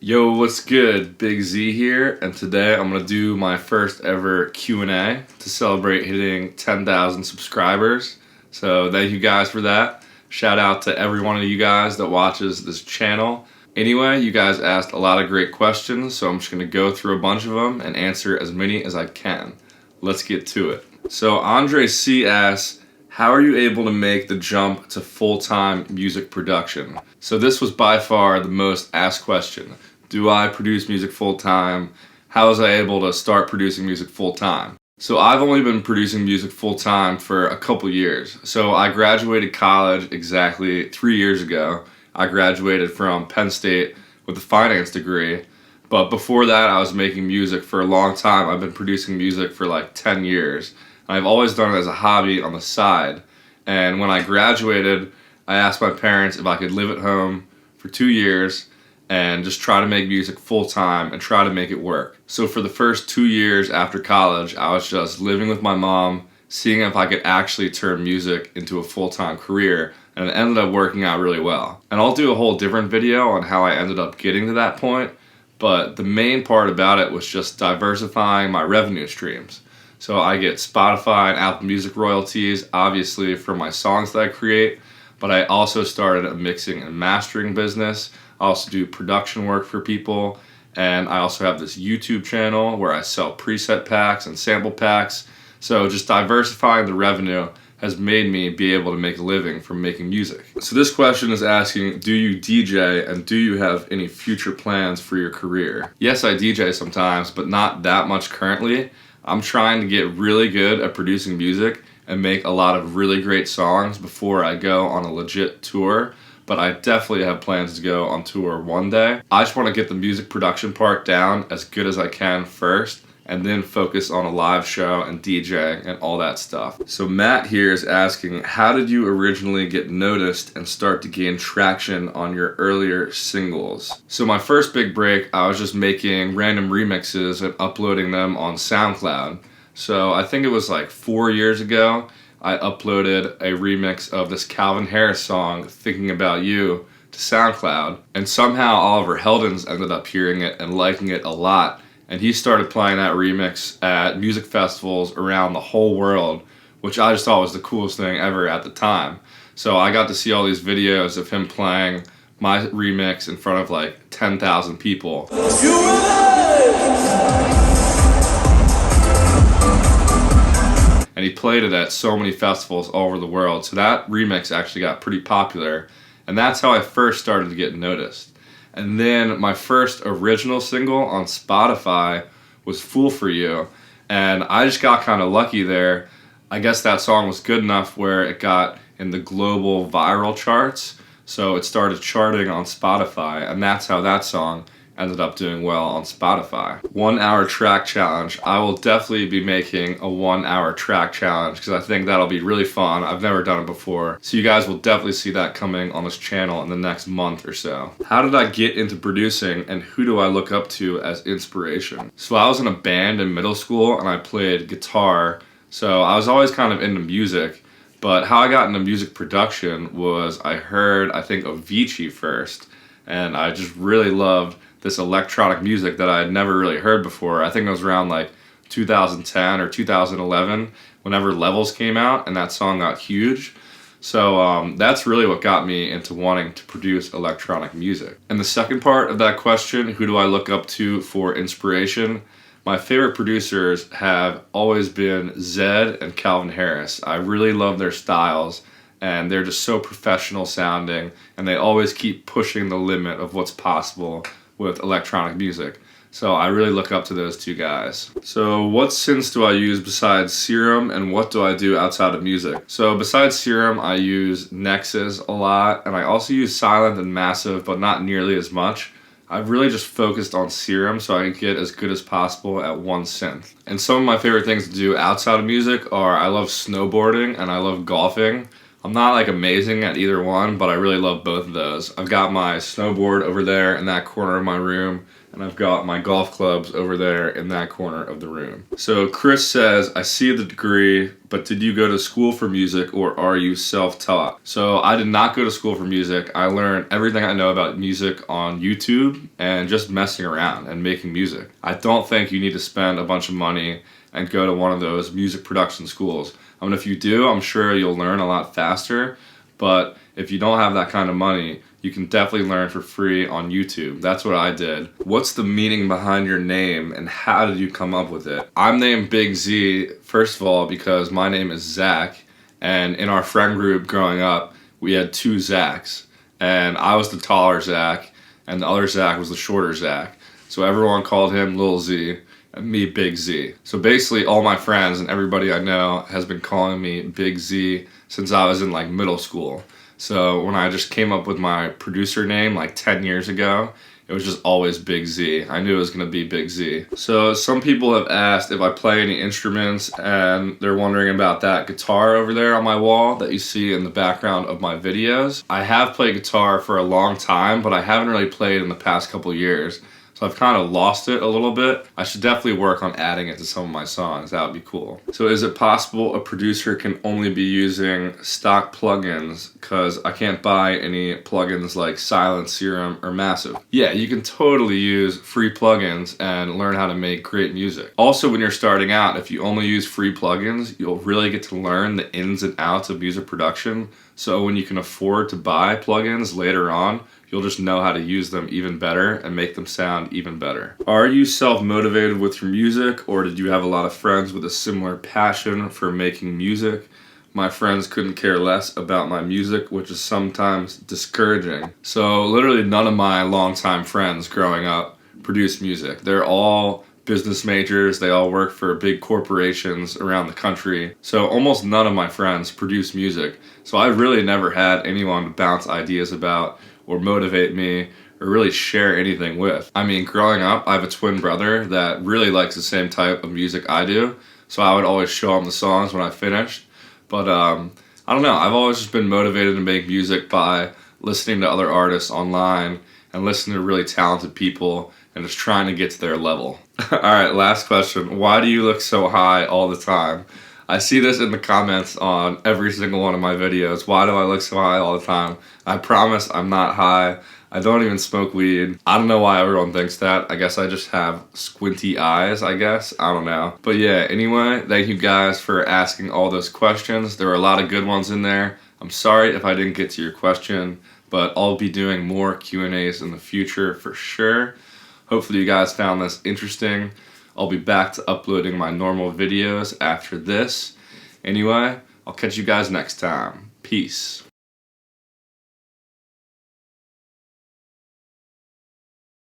Yo, what's good? Big Z here, and today I'm going to do my first ever Q&A to celebrate hitting 10,000 subscribers. So thank you guys for that. Shout out to every one of you guys that watches this channel. Anyway, you guys asked a lot of great questions, so I'm just going to go through a bunch of them and answer as many as I can. Let's get to it. So Andre C asks, how are you able to make the jump to full-time music production? So this was by far the most asked question. Do I produce music full-time? How was I able to start producing music full-time? So I've only been producing music full-time for a couple years. So I graduated college exactly 3 years ago. I graduated from Penn State with a finance degree. But before that, I was making music for a long time. I've been producing music for like 10 years. I've always done it as a hobby on the side. And when I graduated, I asked my parents if I could live at home for 2 years and just try to make music full-time and try to make it work. So for the first 2 years after college, I was just living with my mom, seeing if I could actually turn music into a full-time career, and it ended up working out really well. And I'll do a whole different video on how I ended up getting to that point, but the main part about it was just diversifying my revenue streams. So I get Spotify and Apple Music royalties, obviously, for my songs that I create, but I also started a mixing and mastering business. I also do production work for people, and I also have this YouTube channel where I sell preset packs and sample packs. So just diversifying the revenue has made me be able to make a living from making music. So this question is asking, do you DJ and do you have any future plans for your career? Yes, I DJ sometimes, but not that much currently. I'm trying to get really good at producing music and make a lot of really great songs before I go on a legit tour. But I definitely have plans to go on tour one day. I just want to get the music production part down as good as I can first, and then focus on a live show and DJing and all that stuff. So Matt here is asking, how did you originally get noticed and start to gain traction on your earlier singles? So my first big break, I was just making random remixes and uploading them on SoundCloud. So I think it was like 4 years ago, I uploaded a remix of this Calvin Harris song, Thinking About You, to SoundCloud, and somehow Oliver Heldens ended up hearing it and liking it a lot, and he started playing that remix at music festivals around the whole world, which I just thought was the coolest thing ever at the time. So I got to see all these videos of him playing my remix in front of like 10,000 people. And he played it at so many festivals all over the world. So that remix actually got pretty popular. And that's how I first started to get noticed. And then my first original single on Spotify was Fool For You. And I just got kind of lucky there. I guess that song was good enough where it got in the global viral charts. So it started charting on Spotify. And that's how that song ended up doing well on Spotify. 1 hour track challenge. I will definitely be making a 1 hour track challenge because I think that'll be really fun. I've never done it before. So you guys will definitely see that coming on this channel in the next month or so. How did I get into producing and who do I look up to as inspiration? So I was in a band in middle school and I played guitar. So I was always kind of into music. But how I got into music production was I heard, I think, Avicii first. And I just really loved this electronic music that I had never really heard before. I think it was around like 2010 or 2011 whenever Levels came out and that song got huge. So that's really what got me into wanting to produce electronic music. And the second part of that question, who do I look up to for inspiration? My favorite producers have always been Zed and Calvin Harris. I really love their styles and they're just so professional sounding and they always keep pushing the limit of what's possible with electronic music. So I really look up to those two guys. So what synths do I use besides Serum and what do I do outside of music? So besides Serum, I use Nexus a lot and I also use Silent and Massive, but not nearly as much. I've really just focused on Serum so I can get as good as possible at one synth. And some of my favorite things to do outside of music are I love snowboarding and I love golfing. I'm not like amazing at either one, but I really love both of those. I've got my snowboard over there in that corner of my room, and I've got my golf clubs over there in that corner of the room. So Chris says, I see the degree, but did you go to school for music or are you self-taught? So I did not go to school for music. I learned everything I know about music on YouTube and just messing around and making music. I don't think you need to spend a bunch of money and go to one of those music production schools. I mean, if you do, I'm sure you'll learn a lot faster, but if you don't have that kind of money, you can definitely learn for free on YouTube. That's what I did. What's the meaning behind your name and how did you come up with it? I'm named Big Z, first of all, because my name is Zach, and in our friend group growing up, we had two Zachs, and I was the taller Zach, and the other Zach was the shorter Zach. So everyone called him Lil Z, and me Big Z. So basically all my friends and everybody I know has been calling me Big Z since I was in like middle school. So when I just came up with my producer name like 10 years ago, it was just always Big Z. I knew it was gonna be Big Z. So some people have asked if I play any instruments, and they're wondering about that guitar over there on my wall that you see in the background of my videos. I have played guitar for a long time, but I haven't really played in the past couple years. So I've kind of lost it a little bit. I should definitely work on adding it to some of my songs. That would be cool. So is it possible a producer can only be using stock plugins because I can't buy any plugins like Silent Serum or Massive? Yeah, you can totally use free plugins and learn how to make great music. Also, when you're starting out, if you only use free plugins, you'll really get to learn the ins and outs of music production. So when you can afford to buy plugins later on, you'll just know how to use them even better and make them sound even better. Are you self-motivated with your music, or did you have a lot of friends with a similar passion for making music? My friends couldn't care less about my music, which is sometimes discouraging. So literally none of my longtime friends growing up produce music. They're all business majors, they all work for big corporations around the country. So almost none of my friends produce music. So I really never had anyone to bounce ideas about or motivate me or really share anything with. I mean, growing up, I have a twin brother that really likes the same type of music I do, so I would always show him the songs when I finished. But I don't know, I've always just been motivated to make music by listening to other artists online and listening to really talented people and just trying to get to their level. Alright, last question. Why do you look so high all the time? I see this in the comments on every single one of my videos. Why do I look so high all the time? I promise I'm not high. I don't even smoke weed. I don't know why everyone thinks that. I guess I just have squinty eyes, I guess. I don't know. But yeah, anyway, thank you guys for asking all those questions. There were a lot of good ones in there. I'm sorry if I didn't get to your question, but I'll be doing more Q&As in the future for sure. Hopefully you guys found this interesting. I'll be back to uploading my normal videos after this. Anyway, I'll catch you guys next time. Peace.